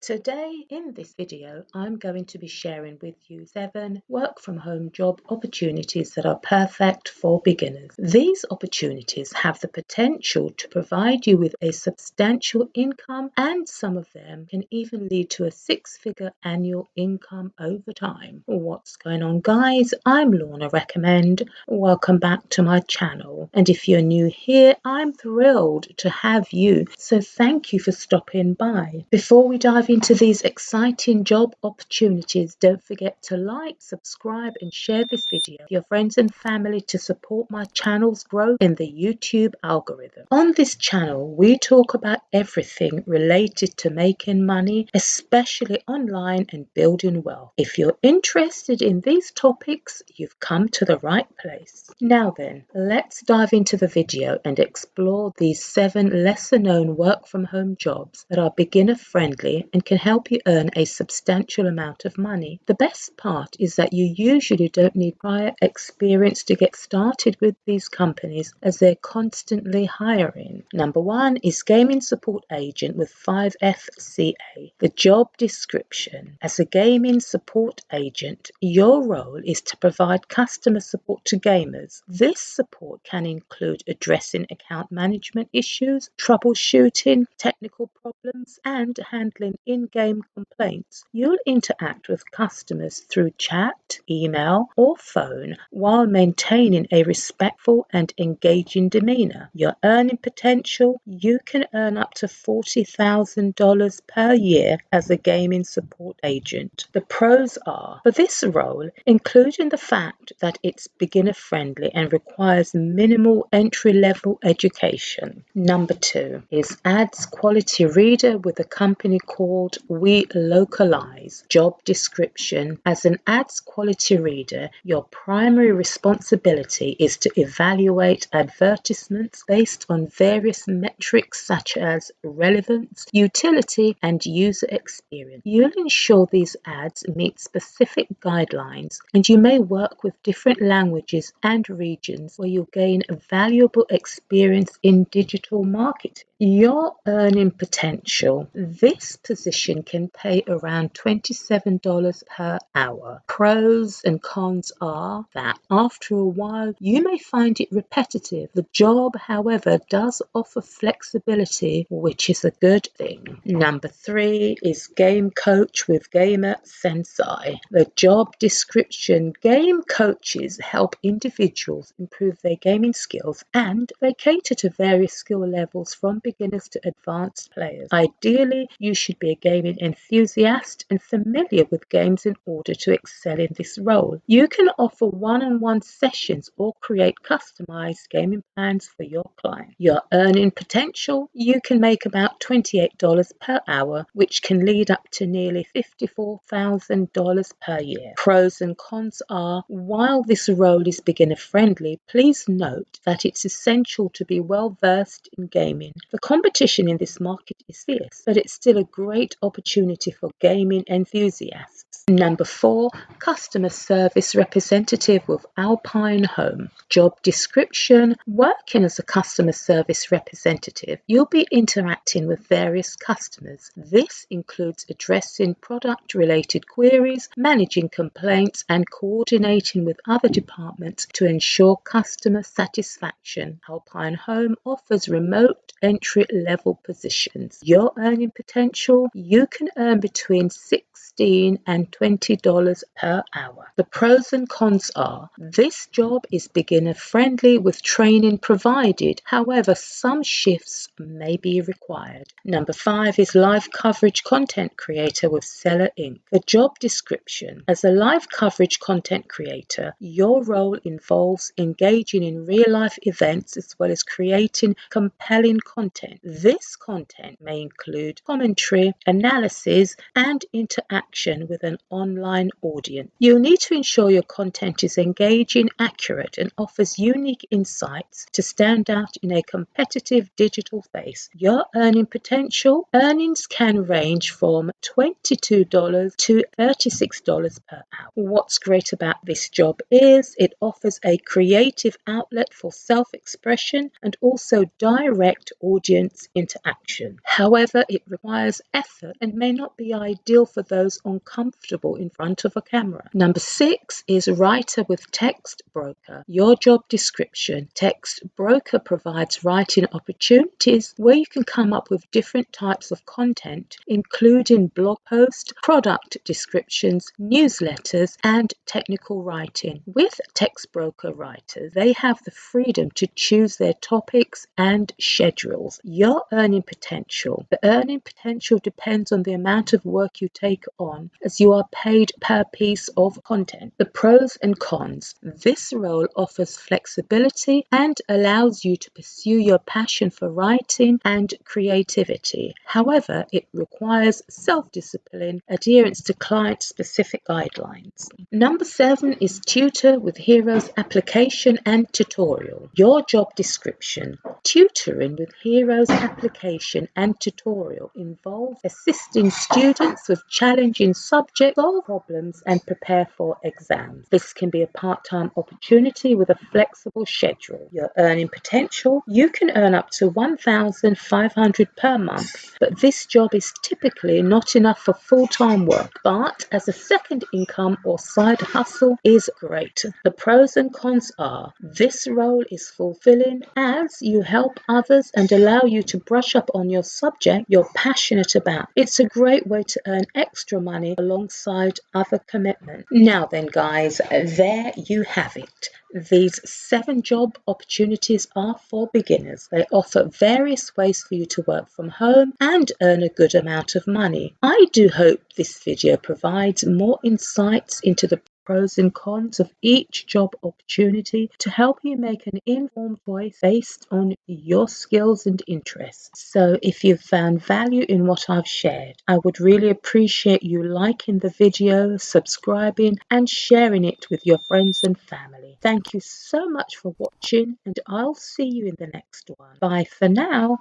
Today in this video, I'm going to be sharing with you 7 work from home job opportunities that are perfect for beginners. These opportunities have the potential to provide you with a substantial income, and some of them can even lead to a 6-figure annual income over time. What's going on, guys? I'm Lorna Recommend. Welcome back to my channel. And if you're new here, I'm thrilled to have you. So thank you for stopping by. Before we dive into these exciting job opportunities, don't forget to like, subscribe and share this video with your friends and family to support my channel's growth in the YouTube algorithm. On this channel, we talk about everything related to making money, especially online and building wealth. If you're interested in these topics, you've come to the right place. Now then, let's dive into the video and explore these 7 lesser known work from home jobs that are beginner friendly and can help you earn a substantial amount of money. The best part is that you usually don't need prior experience to get started with these companies, as they're constantly hiring. Number 1 is gaming support agent with 5FCA. The job description: as a gaming support agent, your role is to provide customer support to gamers. This support can include addressing account management issues, troubleshooting technical problems, and handling in-game complaints. You'll interact with customers through chat, email, or phone while maintaining a respectful and engaging demeanor. Your earning potential: you can earn up to $40,000 per year as a gaming support agent. The pros are, for this role, including the fact that it's beginner friendly and requires minimal entry-level education. Number 2 is ads quality reader with a company called We Localize. Job description: as an ads quality reader, your primary responsibility is to evaluate advertisements based on various metrics such as relevance, utility, and user experience. You'll ensure these ads meet specific guidelines, and you may work with different languages and regions where you'll gain valuable experience in digital marketing. Your earning potential: this position can pay around $27 per hour. Pros and cons are that after a while you may find it repetitive. The job, however, does offer flexibility, which is a good thing. Number 3 is game coach with Gamer Sensei. The job description: game coaches help individuals improve their gaming skills, and they cater to various skill levels from beginners to advanced players. Ideally, you should be a gaming enthusiast and familiar with games in order to excel in this role. You can offer one-on-one sessions or create customized gaming plans for your client. Your earning potential: you can make about $28 per hour, which can lead up to nearly $54,000 per year. Pros and cons are, while this role is beginner friendly, please note that it's essential to be well versed in gaming. The competition in this market is fierce, but it's still a great opportunity for gaming enthusiasts. Number 4, customer service representative with Alpine Home. Job description: working as a customer service representative, you'll be interacting with various customers. This includes addressing product-related queries, managing complaints, and coordinating with other departments to ensure customer satisfaction. Alpine Home offers remote entry-level positions. Your earning potential: you can earn between $16 and $20 per hour. The pros and cons are, this job is beginner friendly with training provided. However, some shifts may be required. Number 5 is live coverage content creator with Seller Inc. The job description: as a live coverage content creator, your role involves engaging in real-life events as well as creating compelling content. This content may include commentary, analysis, and interaction with an online audience. You'll need to ensure your content is engaging, accurate, and offers unique insights to stand out in a competitive digital space. Your earning potential. Earnings can range from $22 to $36 per hour. What's great about this job is it offers a creative outlet for self-expression and also direct audience interaction. However, it requires effort and may not be ideal for those uncomfortable in front of a camera. Number 6 is writer with text broker. Your job description. Text broker provides writing opportunities where you can come up with different types of content, including blog posts, product descriptions, newsletters, and technical writing. With text broker writers, they have the freedom to choose their topics and schedules. Your earning potential. The earning potential depends on the amount of work you take on, as you are paid per piece of content. The pros and cons. This role offers flexibility and allows you to pursue your passion for writing and creativity. However, it requires self-discipline, adherence to client-specific guidelines. Number 7 is tutor with Heroes application and tutorial. Your job description. Tutoring with Heroes application and tutorial involves assisting students with challenging subjects, solve problems, and prepare for exams. This can be a part-time opportunity with a flexible schedule. Your earning potential. You can earn up to $1,500 per month, but this job is typically not enough for full-time work, but as a second income or side hustle is great. The pros and cons are this role is fulfilling as you help others and allow you to brush up on your subject you're passionate about. It's a great way to earn extra money alongside other commitments. Now then, guys, there you have it. These 7 job opportunities are for beginners. They offer various ways for you to work from home and earn a good amount of money. I do hope this video provides more insights into the pros and cons of each job opportunity to help you make an informed choice based on your skills and interests. So if you've found value in what I've shared, I would really appreciate you liking the video, subscribing, and sharing it with your friends and family. Thank you so much for watching, and I'll see you in the next one. Bye for now.